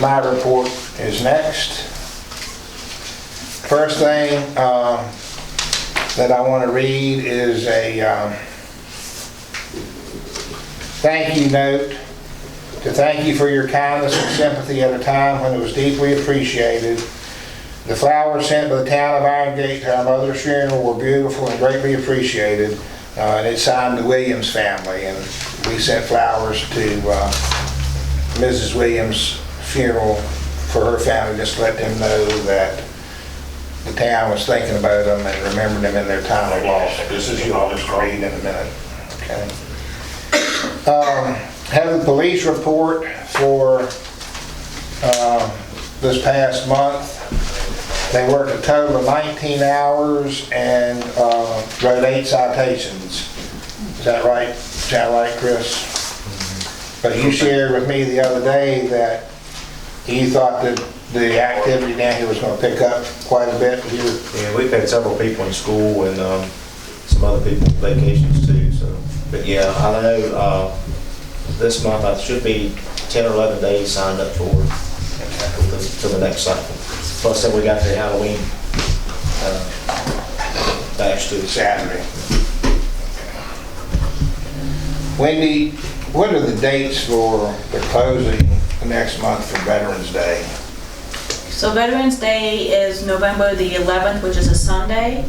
my report is next. First thing that I want to read is a thank you note to thank you for your kindness and sympathy at a time when it was deeply appreciated. The flowers sent by the town of Iron Gate to our mother's funeral were beautiful and greatly appreciated. And it's signed the Williams family, and we sent flowers to Mrs. Williams' funeral for her family, just to let them know that the town was thinking about them and remembered them in their time of loss. This is you all just read in a minute. Okay. Have the police report for this past month. They worked a total of 19 hours and wrote 8 citations. Is that right? Is that right, Chris? But you shared with me the other day that you thought that the activity down here was going to pick up quite a bit. Yeah, we've had several people in school and some other people on vacations too. So, but yeah, I know this month I should be 10 or 11 days signed up for to the next cycle. Plus then we got the Halloween bash to Saturday. Wendy, what are the dates for the closing next month for Veterans Day? So Veterans Day is November the 11th, which is a Sunday.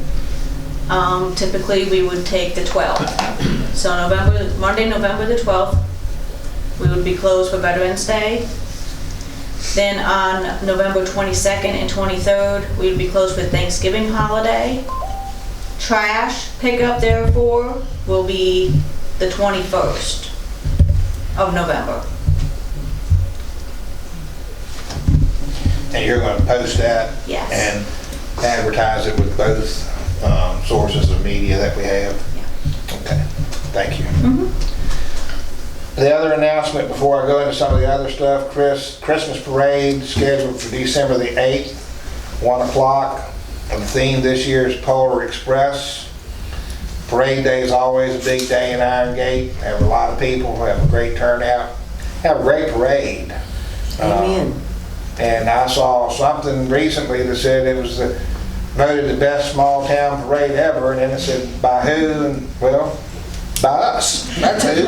Typically we would take the 12th. So Monday, November the 12th, we would be closed for Veterans Day. Then on November 22nd and 23rd, we would be closed for Thanksgiving holiday. Trash pickup, therefore, will be the 21st of November. And you're going to post that? Yes. And advertise it with both sources of media that we have? Yeah. Okay, thank you. The other announcement before I go into some of the other stuff, Christmas parade scheduled for December the 8th, 1 o'clock. And the theme this year is Polar Express. Parade day is always a big day in Iron Gate. Have a lot of people, have a great turnout, have a great parade. Amen. And I saw something recently that said it was voted the best small town parade ever, and then it said by who, and well, by us. That's who.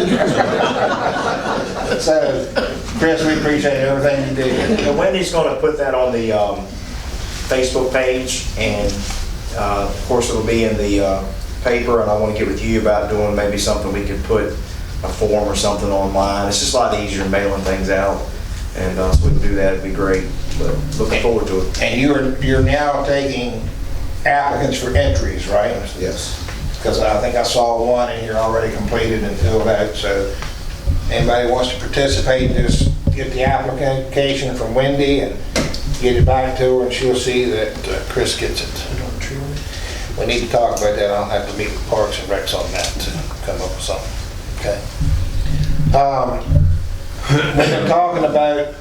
So, Chris, we appreciate everything you do. And Wendy's going to put that on the Facebook page, and of course it'll be in the paper, and I want to get with you about doing maybe something we could put a form or something online. It's just a lot easier mailing things out, and so we can do that. It'd be great. But looking forward to it. And you're now taking applicants for entries, right? Yes. Because I think I saw one in here already completed and filled out. So anybody wants to participate, just get the application from Wendy and get it back to her, and she'll see that Chris gets it. We need to talk about that. I'll have to meet with Parks and Recs on that to come up with something. Okay. We've been talking about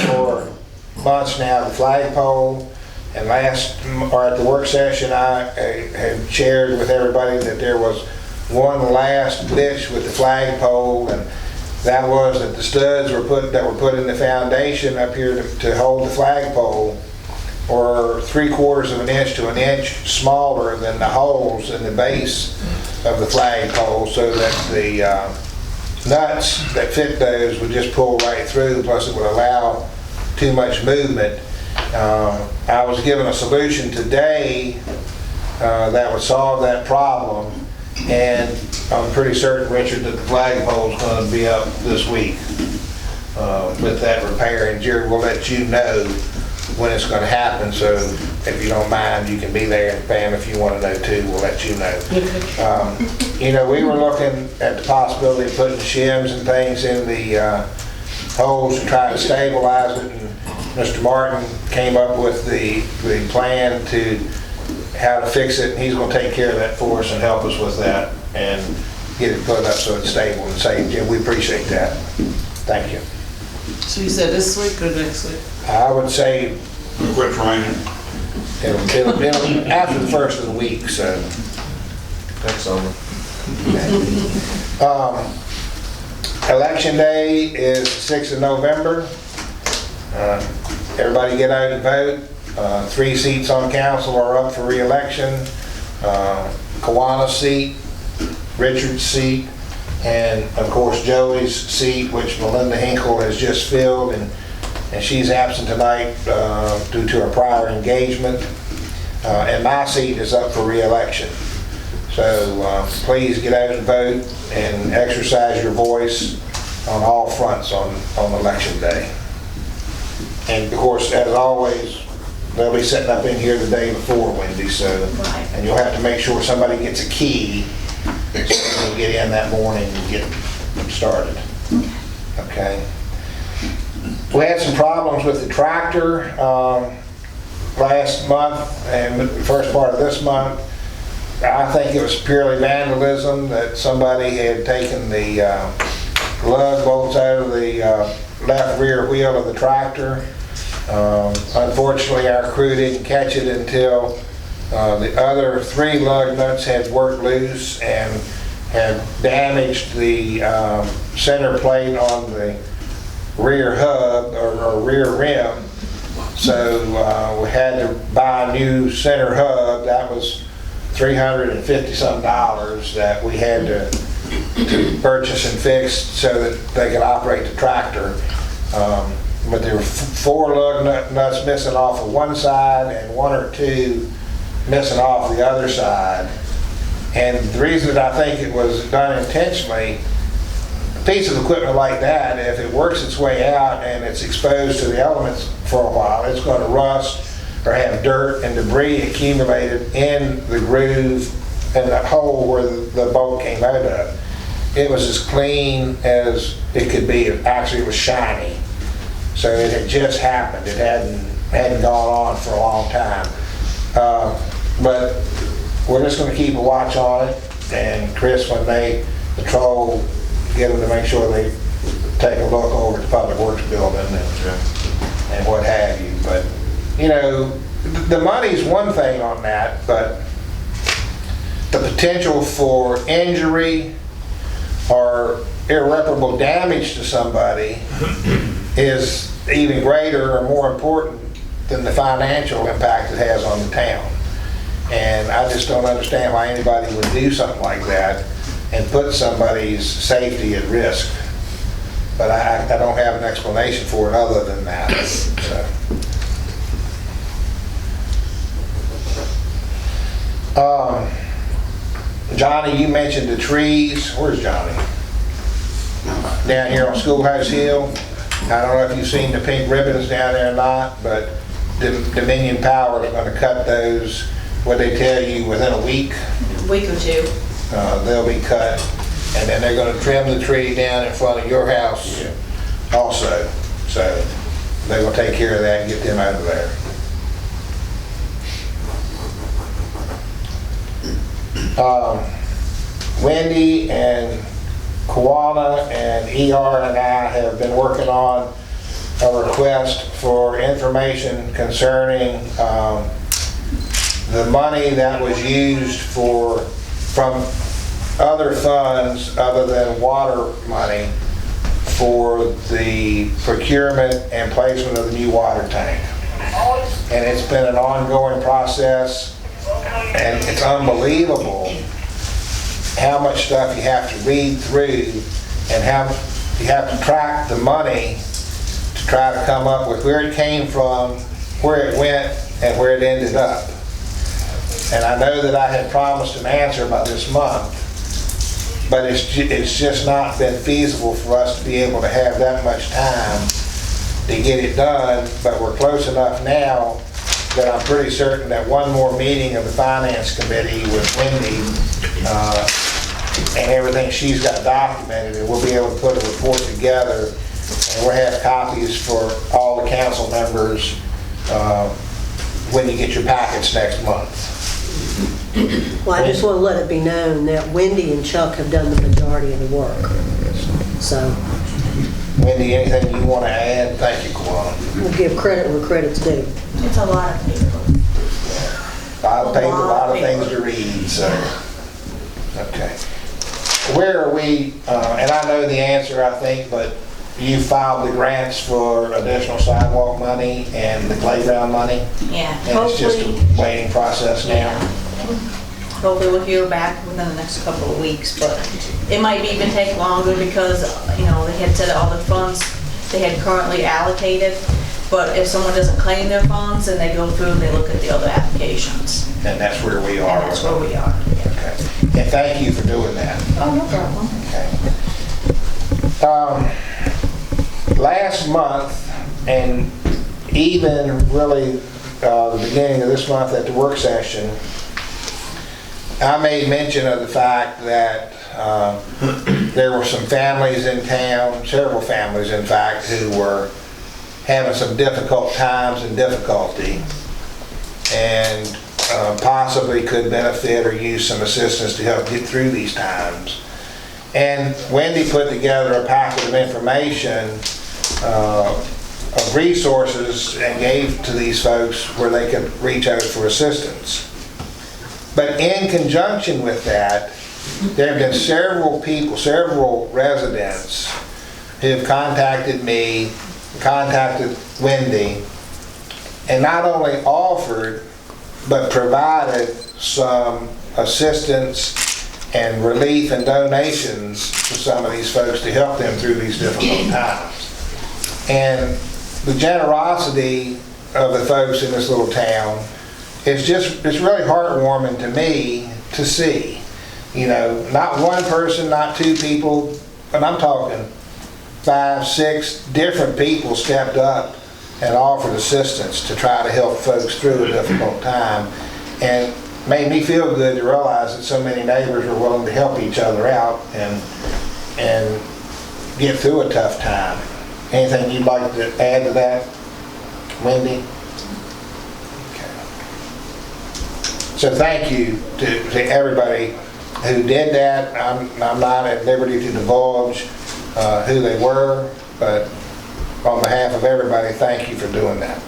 for months now the flagpole, and at the work session I had shared with everybody that there was one last glitch with the flagpole, and that was that the studs that were put in the foundation up here to hold the flagpole were 3/4 of an inch to an inch smaller than the holes in the base of the flagpole, so that the nuts that fit those would just pull right through, plus it would allow too much movement. I was given a solution today that would solve that problem, and I'm pretty certain, Richard, that the flagpole is going to be up this week with that repair, and Jerry will let you know when it's going to happen, so if you don't mind, you can be there, and Pam, if you want to know too, we'll let you know. We were looking at the possibility of putting shims and things in the holes and trying to stabilize it, and Mr. Martin came up with the plan to how to fix it, and he's going to take care of that for us and help us with that and get it put up so it's stable and safe. Jim, we appreciate that. Thank you. So you said this week or next week? I would say Quit raining. it'll after the first of the week, so. Next summer. Election day is 6th of November. Everybody get out and vote. 3 seats on council are up for re-election. Kawana's seat, Richard's seat, and of course Joey's seat, which Melinda Hinkle has just filled, and she's absent tonight due to her prior engagement. And my seat is up for re-election. So please get out and vote and exercise your voice on all fronts on election day. And of course, as always, they'll be setting up in here the day before, Wendy, so, and you'll have to make sure somebody gets a key so you can get in that morning and get started. Okay. We had some problems with the tractor last month and the first part of this month. I think it was purely vandalism, that somebody had taken the lug bolts out of the left rear wheel of the tractor. Unfortunately, our crew didn't catch it until the other 3 lug nuts had worked loose and had damaged the center plate on the rear hub or rear rim. So we had to buy a new center hub. That was $350 some that we had to purchase and fix so that they could operate the tractor. But there were 4 lug nuts missing off of one side and 1 or 2 missing off the other side. And the reason that I think it was done intentionally, a piece of equipment like that, if it works its way out and it's exposed to the elements for a while, it's going to rust or have dirt and debris accumulated in the groove and the hole where the bolt came out of. It was as clean as it could be. Actually, it was shiny. So it had just happened. It hadn't gone on for a long time. But we're just going to keep a watch on it. And Chris, when they patrol, get them to make sure they take a look over at the Public Works building and what have you. But, you know, the money's one thing on that, but the potential for injury or irreparable damage to somebody is even greater or more important than the financial impact it has on the town. And I just don't understand why anybody would do something like that and put somebody's safety at risk. But I don't have an explanation for it other than that. So. Johnny, you mentioned the trees. Where's Johnny? Down here on Schoolhouse Hill. I don't know if you've seen the pink ribbons down there or not, but Dominion Power is going to cut those, what they tell you, within a week. A week or 2. They'll be cut, and then they're going to trim the tree down in front of your house also. So they're going to take care of that and get them out of there. Wendy and Kawana and ER and I have been working on a request for information concerning the money that was used from other funds other than water money for the procurement and placement of the new water tank. And it's been an ongoing process, and it's unbelievable how much stuff you have to read through and how you have to track the money to try to come up with where it came from, where it went, and where it ended up. And I know that I had promised an answer by this month, but it's just not been feasible for us to be able to have that much time to get it done. But we're close enough now that I'm pretty certain that one more meeting of the Finance Committee with Wendy and everything she's got documented, and we'll be able to put a report together, and we'll have copies for all the council members when you get your packets next month. Well, I just want to let it be known that Wendy and Chuck have done the majority of the work. So Wendy, anything you want to add? Thank you, Kawana. we'll give credit where credit's due. It's a lot of paper. A lot of paper, a lot of things to read, so. Okay. Where are we, and I know the answer, I think, but you filed the grants for additional sidewalk money and the playground money, Yeah, and it's just hopefully, a waiting process now. hopefully we'll hear back within the next couple of weeks, but it might even take longer because, you know, they had said all the funds they had currently allocated, but if someone doesn't claim their funds, then they go through and they look at the other applications. And that's where we are. And that's where we are. Okay. And thank you for doing that. Oh, no problem. Okay. Last month, and even really the beginning of this month at the work session, I made mention of the fact that there were some families in town, several families in fact, who were having some difficult times and difficulty, and possibly could benefit or use some assistance to help get through these times. And Wendy put together a packet of information of resources and gave to these folks where they could reach out for assistance. But in conjunction with that, there have been several people, several residents who have contacted me, contacted Wendy, and not only offered, but provided some assistance and relief and donations to some of these folks to help them through these difficult times. And the generosity of the folks in this little town it's really heartwarming to me to see. You know, not one person, not two people, but I'm talking 5, 6 different people stepped up and offered assistance to try to help folks through a difficult time. And made me feel good to realize that so many neighbors were willing to help each other out and get through a tough time. Anything you'd like to add to that, Wendy? So thank you to everybody who did that. I'm not at liberty to divulge who they were, but on behalf of everybody, thank you for doing that.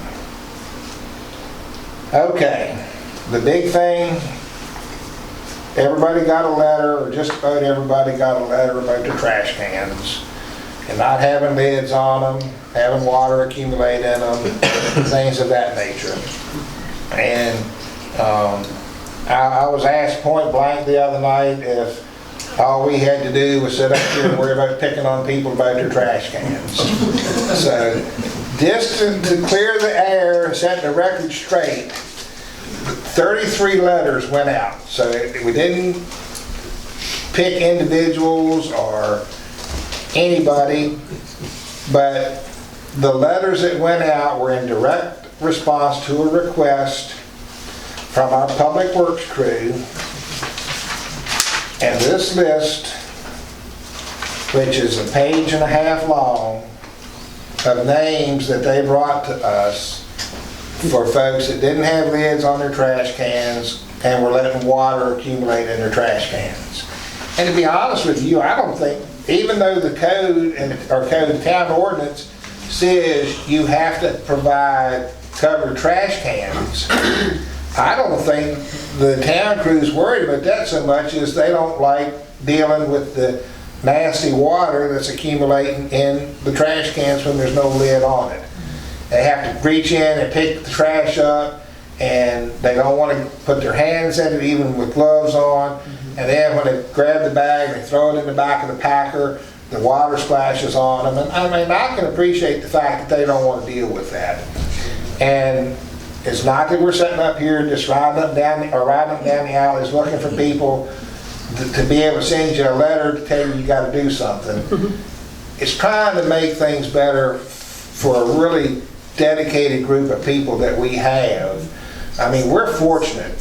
Okay, the big thing, everybody got a letter, or just about everybody got a letter about their trash cans and not having lids on them, having water accumulate in them, things of that nature. And I was asked point blank the other night if all we had to do was sit up here and worry about picking on people about their trash cans. So just to clear the air and set the record straight, 33 letters went out. So we didn't pick individuals or anybody, but the letters that went out were in direct response to a request from our public works crew. And this list, which is a page and a half long, of names that they brought to us for folks that didn't have lids on their trash cans and were letting water accumulate in their trash cans. And to be honest with you, I don't think, even though the code and our code town ordinance says you have to provide covered trash cans, I don't think the town crew's worried about that so much as they don't like dealing with the nasty water that's accumulating in the trash cans when there's no lid on it. They have to reach in and pick the trash up, and they don't want to put their hands in it even with gloves on. And then when they grab the bag, they throw it in the back of the packer, the water splashes on them. And I mean, I can appreciate the fact that they don't want to deal with that. And it's not that we're sitting up here just riding up down the alleys looking for people to be able to send you a letter to tell you got to do something. It's trying to make things better for a really dedicated group of people that we have. I mean, we're fortunate.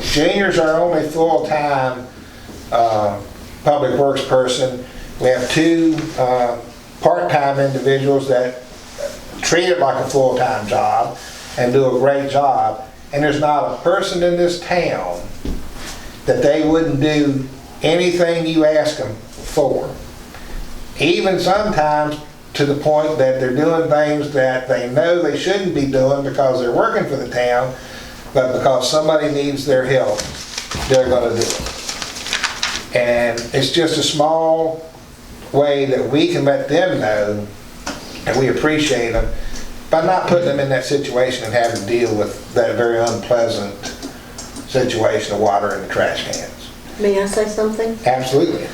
Junior's our only full-time public works person. We have 2 part-time individuals that treat it like a full-time job and do a great job. And there's not a person in this town that they wouldn't do anything you ask them for. Even sometimes to the point that they're doing things that they know they shouldn't be doing because they're working for the town, but because somebody needs their help, they're going to do it. And it's just a small way that we can let them know and we appreciate them by not putting them in that situation and having to deal with that very unpleasant situation of water in the trash cans. May I say something? Absolutely.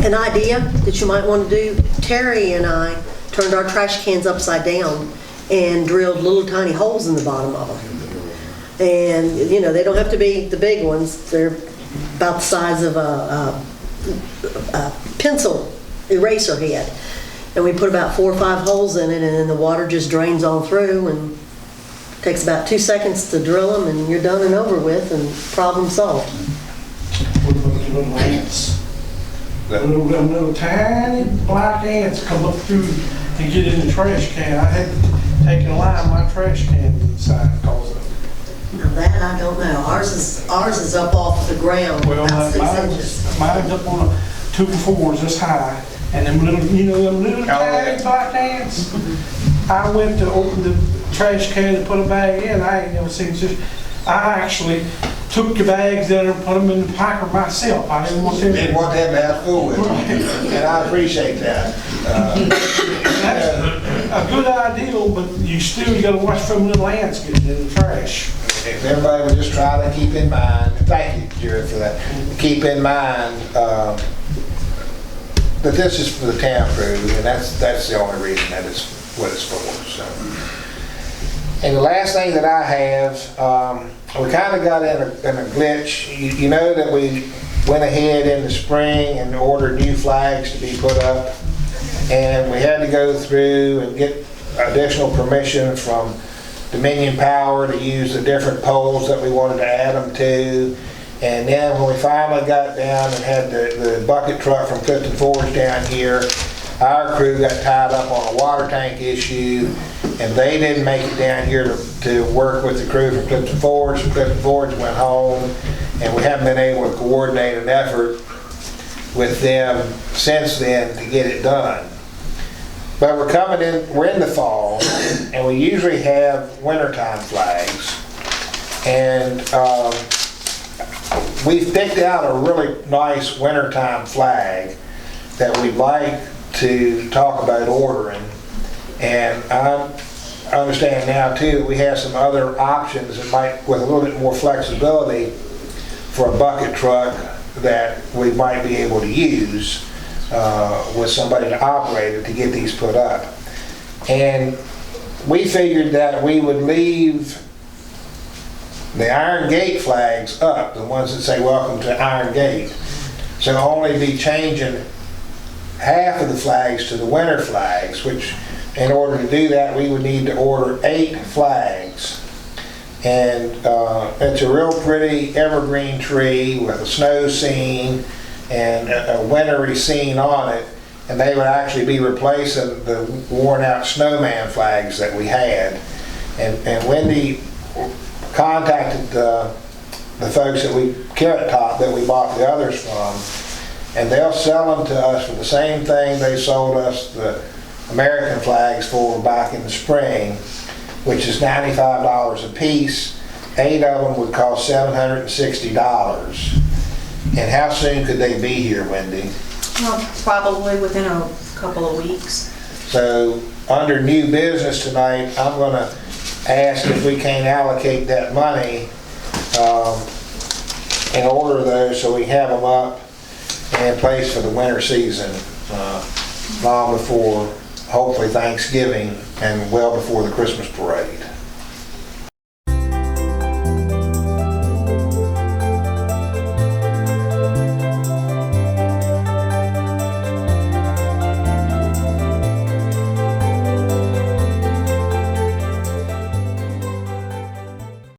An idea that you might want to do, Terry and I turned our trash cans upside down and drilled little tiny holes in the bottom of them. And, you know, they don't have to be the big ones. They're about the size of a pencil eraser head. And we put about 4 or 5 holes in it, and then the water just drains on through, and takes about 2 seconds to drill them, and you're done and over with, and problem solved. What about the little ants? Them little tiny black ants come up through and get in the trash can. I had to take and line my trash can inside because of it. Now that I don't know. Ours is up off the ground Well, about 6 inches. mine's up on a 2 4s this high, and them little, you know, them little tiny black ants. I went to open the trash can and put a bag in. I ain't never seen such. I actually took the bags in and put them in the packer myself. I didn't want them. Didn't want them to have fool with it. And I appreciate that. That's a good idea, but you still gotta watch for them little ants getting in the trash. If everybody would just try to keep in mind, thank you, Jared, for that, keep in mind that this is for the town crew, and that's the only reason that it's what it's for. So. And the last thing that I have, we kind of got in a glitch. You know that we went ahead in the spring and ordered new flags to be put up, and we had to go through and get additional permission from Dominion Power to use the different poles that we wanted to add them to. And then when we finally got down and had the bucket truck from Clifton Forge down here, our crew got tied up on a water tank issue, and they didn't make it down here to work with the crew from Clifton Forge. So Clifton Forge went home, and we haven't been able to coordinate an effort with them since then to get it done. But we're in the fall, and we usually have wintertime flags. And we've picked out a really nice wintertime flag that we'd like to talk about ordering. And I understand now too that we have some other options that might, with a little bit more flexibility for a bucket truck that we might be able to use with somebody to operate it to get these put up. And we figured that we would leave the Iron Gate flags up, the ones that say welcome to Iron Gate. So only be changing half of the flags to the winter flags, which in order to do that we would need to order 8 flags. And it's a real pretty evergreen tree with a snow scene and a wintry scene on it, and they would actually be replacing the worn out snowman flags that we had. And Wendy contacted the folks that Carrot Top that we bought the others from, and they'll sell them to us for the same thing they sold us the American flags for back in the spring, which is $95 a piece. 8 of them would cost $760. And how soon could they be here, Wendy? Well, probably within a couple of weeks. So under new business tonight, I'm going to ask if we can allocate that money and order those so we have them up and in place for the winter season, long before hopefully Thanksgiving and well before the Christmas parade.